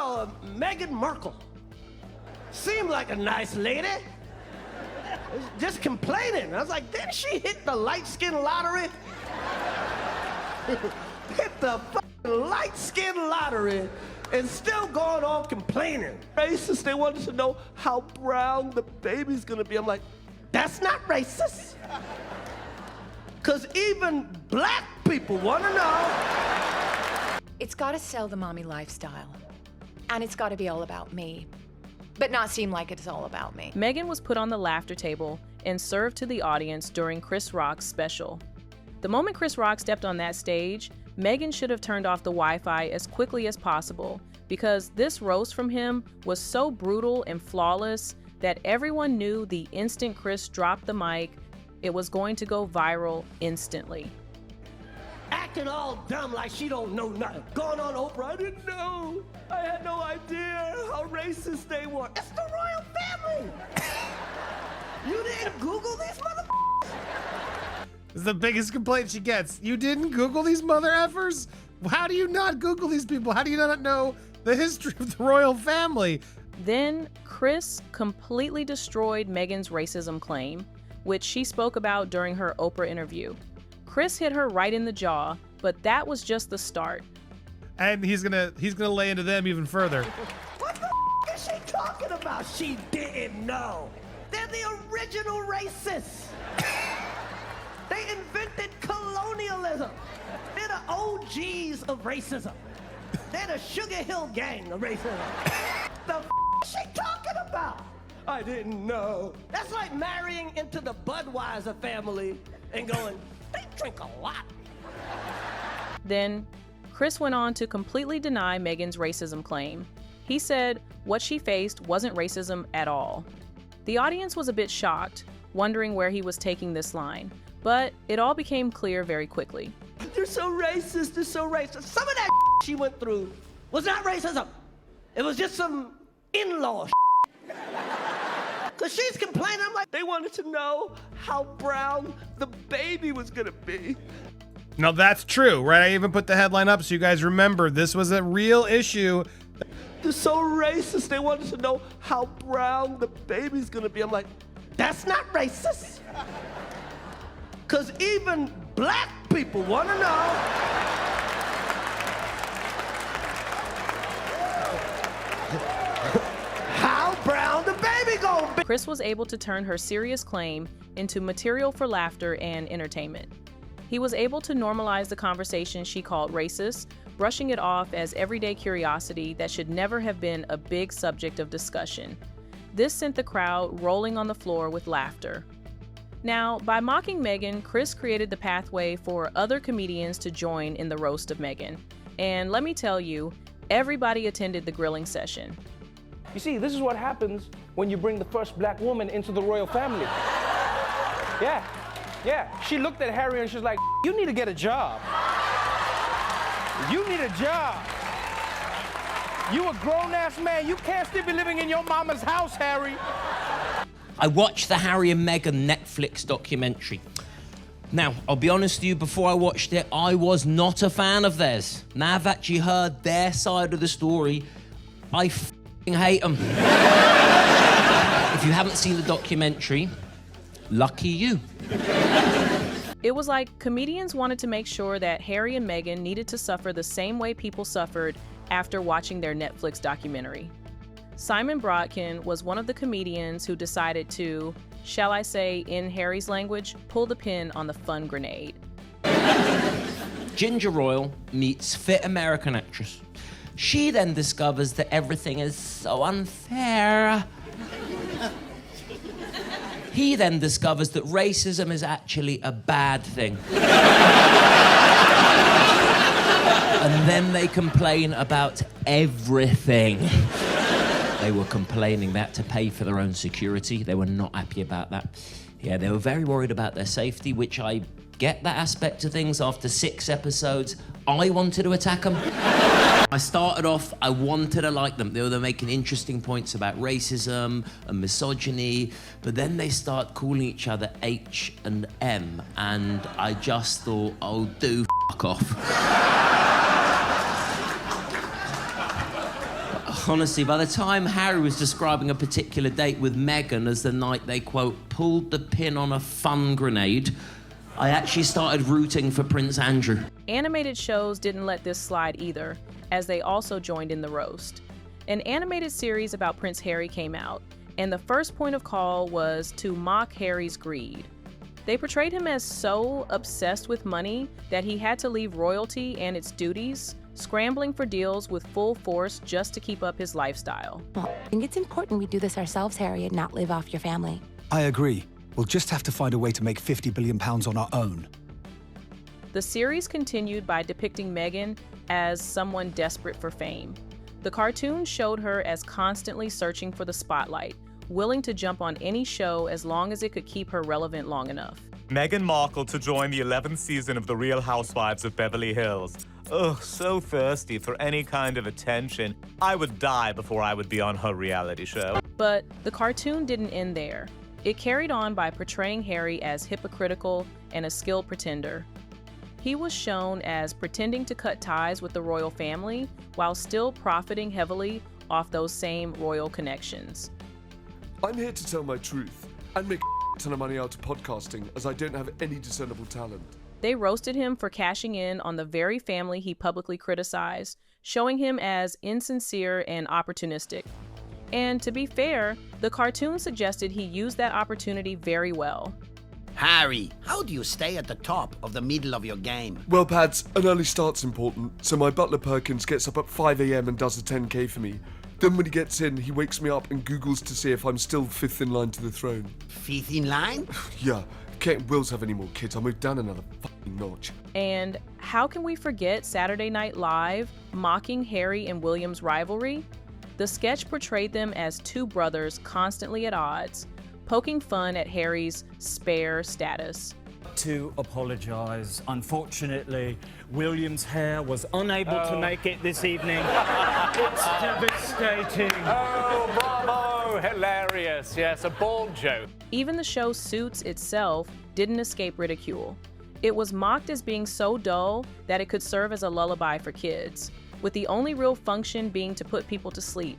girl, Meghan Markle. Seemed like a nice lady. Just complaining. I was like, didn't she hit the light skin lottery? Hit the fucking light skin lottery and still going on complaining. Racist, they wanted to know how brown the baby's gonna be. I'm like, that's not racist. Cause even black people wanna know. It's gotta sell the mommy lifestyle. And it's gotta be all about me. But not seem like it's all about me. Meghan was put on the laughter table and served to the audience during Chris Rock's special. The moment Chris Rock stepped on that stage, Meghan should have turned off the Wi-Fi as quickly as possible because this roast from him was so brutal and flawless that everyone knew the instant Chris dropped the mic, it was going to go viral instantly. Acting all dumb like she don't know nothing. Going on Oprah, I didn't know. I had no idea how racist they were. It's the royal family. You didn't Google these motherfuckers? This is the biggest complaint she gets. You didn't Google these mother effers? How do you not Google these people? How do you not know the history of the royal family? Then Chris completely destroyed Meghan's racism claim, which she spoke about during her Oprah interview. Chris hit her right in the jaw, but that was just the start. And he's gonna lay into them even further. What the is she talking about? She didn't know. They're the original racists. They invented colonialism. They're the OGs of racism. They're the Sugar Hill gang of racism. The is she talking about? I didn't know. That's like marrying into the Budweiser family and going, they drink a lot. Then, Chris went on to completely deny Meghan's racism claim. He said what she faced wasn't racism at all. The audience was a bit shocked, wondering where he was taking this line, but it all became clear very quickly. They're so racist, they're so racist. Some of that she went through was not racism. It was just some in-law Cause she's complaining, I'm like, they wanted to know how brown the baby was gonna be. Now that's true, right? I even put the headline up so you guys remember this was a real issue. They're so racist, they wanted to know how brown the baby's gonna be. I'm like, that's not racist. Cause even black people wanna know. How brown the baby gonna be? Chris was able to turn her serious claim into material for laughter and entertainment. He was able to normalize the conversation she called racist, brushing it off as everyday curiosity that should never have been a big subject of discussion. This sent the crowd rolling on the floor with laughter. Now, by mocking Meghan, Chris created the pathway for other comedians to join in the roast of Meghan. And let me tell you, everybody attended the grilling session. You see, this is what happens when you bring the first black woman into the royal family. Yeah. She looked at Harry and she's like, you need to get a job. You need a job. You a grown-ass man. You can't still be living in your mama's house, Harry. I watched the Harry and Meghan Netflix documentary. Now, I'll be honest with you, before I watched it, I was not a fan of theirs. Now I've actually heard their side of the story, I f***ing hate them. If you haven't seen the documentary, lucky you. It was like comedians wanted to make sure that Harry and Meghan needed to suffer the same way people suffered after watching their Netflix documentary. Simon Brodkin was one of the comedians who decided to, shall I say in Harry's language, pull the pin on the fun grenade. Ginger Royal meets fit American actress. She then discovers that everything is so unfair. He then discovers that racism is actually a bad thing. And then they complain about everything. They were complaining they had to pay for their own security. They were not happy about that. Yeah, they were very worried about their safety, which I get that aspect of things. After 6 episodes, I wanted to attack them. I started off, I wanted to like them. They were making interesting points about racism and misogyny, but then they start calling each other H and M, and I just thought, oh, do f*** off. Honestly, by the time Harry was describing a particular date with Meghan as the night they, quote, pulled the pin on a fun grenade, I actually started rooting for Prince Andrew. Animated shows didn't let this slide either, as they also joined in the roast. An animated series about Prince Harry came out, and the first point of call was to mock Harry's greed. They portrayed him as so obsessed with money that he had to leave royalty and its duties, scrambling for deals with full force just to keep up his lifestyle. Well, I think it's important we do this ourselves, Harry, and not live off your family. I agree. We'll just have to find a way to make £50 billion on our own. The series continued by depicting Meghan as someone desperate for fame. The cartoon showed her as constantly searching for the spotlight, willing to jump on any show as long as it could keep her relevant long enough. Meghan Markle to join the 11th season of The Real Housewives of Beverly Hills. Ugh, so thirsty for any kind of attention. I would die before I would be on her reality show. But the cartoon didn't end there. It carried on by portraying Harry as hypocritical and a skilled pretender. He was shown as pretending to cut ties with the royal family while still profiting heavily off those same royal connections. I'm here to tell my truth and make a ton of money out of podcasting, as I don't have any discernible talent. They roasted him for cashing in on the very family he publicly criticized, showing him as insincere and opportunistic. And to be fair, the cartoon suggested he used that opportunity very well. Harry, how do you stay at the top of the middle of your game? Well, Pads, an early start's important, so my butler Perkins gets up at 5 a.m. and does a 10k for me. Then when he gets in, he wakes me up and Googles to see if I'm still fifth in line to the throne. Fifth in line? Yeah, Kate and Wills have any more kids, I'll move down another fucking notch. And how can we forget Saturday Night Live mocking Harry and William's rivalry? The sketch portrayed them as two brothers constantly at odds, poking fun at Harry's spare status. To apologise. Unfortunately, William's hair was unable to make it this evening. It's devastating. Oh, bravo! Hilarious. Yes, a bald joke. Even the show Suits itself didn't escape ridicule. It was mocked as being so dull that it could serve as a lullaby for kids, with the only real function being to put people to sleep.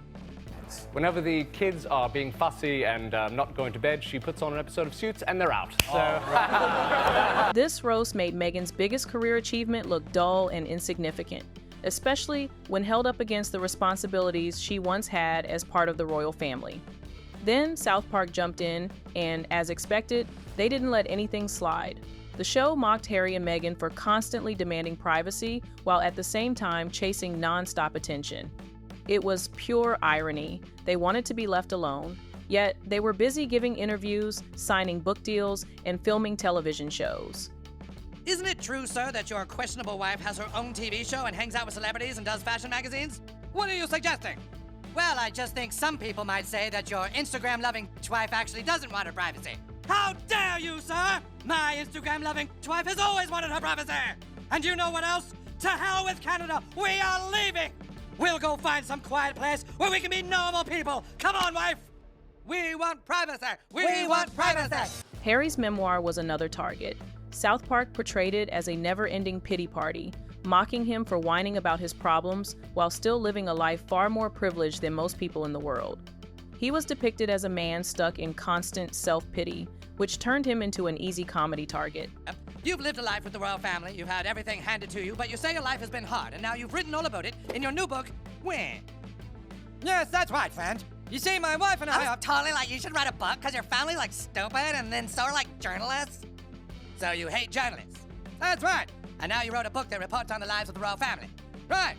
Whenever the kids are being fussy and not going to bed, she puts on an episode of Suits and they're out. So. This roast made Meghan's biggest career achievement look dull and insignificant, especially when held up against the responsibilities she once had as part of the royal family. Then South Park jumped in, and as expected, they didn't let anything slide. The show mocked Harry and Meghan for constantly demanding privacy while at the same time chasing non-stop attention. It was pure irony. They wanted to be left alone, yet they were busy giving interviews, signing book deals, and filming television shows. Isn't it true, sir, that your questionable wife has her own TV show and hangs out with celebrities and does fashion magazines? What are you suggesting? Well, I just think some people might say that your Instagram-loving wife actually doesn't want her privacy. How dare you, sir? My Instagram-loving wife has always wanted her privacy. And you know what else? To hell with Canada. We are leaving. We'll go find some quiet place where we can be normal people. Come on, wife. We want privacy. We want privacy. Harry's memoir was another target. South Park portrayed it as a never-ending pity party, mocking him for whining about his problems while still living a life far more privileged than most people in the world. He was depicted as a man stuck in constant self-pity, which turned him into an easy comedy target. You've lived a life with the royal family, you've had everything handed to you, but you say your life has been hard, and now you've written all about it in your new book, When? Yes, that's right, friend. You see, my wife and I are totally like, you should write a book because your family's like stupid, and then so are like journalists. So you hate journalists. That's right. And now you wrote a book that reports on the lives of the royal family. Right.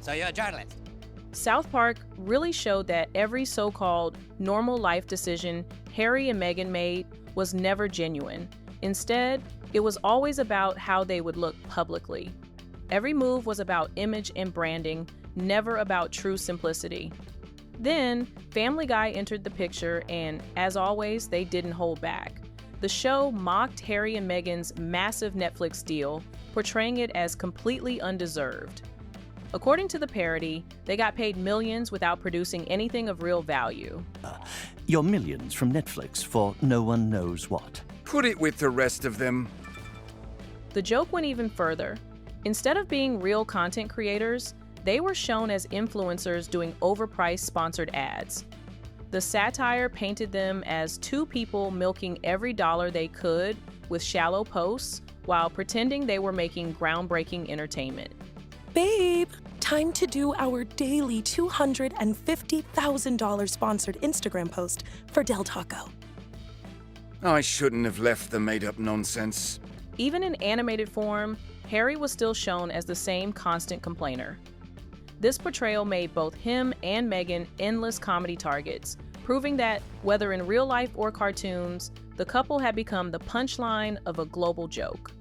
So you're a journalist. South Park really showed that every so-called normal life decision Harry and Meghan made was never genuine. Instead, it was always about how they would look publicly. Every move was about image and branding, never about true simplicity. Then, Family Guy entered the picture, and as always, they didn't hold back. The show mocked Harry and Meghan's massive Netflix deal, portraying it as completely undeserved. According to the parody, they got paid millions without producing anything of real value. Your millions from Netflix for no one knows what. Put it with the rest of them. The joke went even further. Instead of being real content creators, they were shown as influencers doing overpriced sponsored ads. The satire painted them as two people milking every dollar they could with shallow posts while pretending they were making groundbreaking entertainment. Babe, time to do our daily $250,000 sponsored Instagram post for Del Taco. I shouldn't have left the made-up nonsense. Even in animated form, Harry was still shown as the same constant complainer. This portrayal made both him and Meghan endless comedy targets, proving that, whether in real life or cartoons, the couple had become the punchline of a global joke.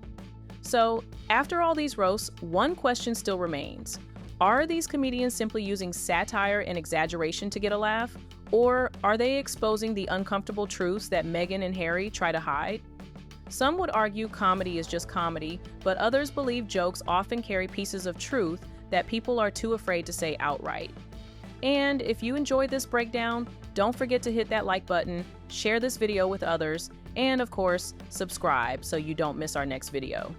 So, after all these roasts, one question still remains. Are these comedians simply using satire and exaggeration to get a laugh? Or are they exposing the uncomfortable truths that Meghan and Harry try to hide? Some would argue comedy is just comedy, but others believe jokes often carry pieces of truth that people are too afraid to say outright. And if you enjoyed this breakdown, don't forget to hit that like button, share this video with others, and of course, subscribe so you don't miss our next video.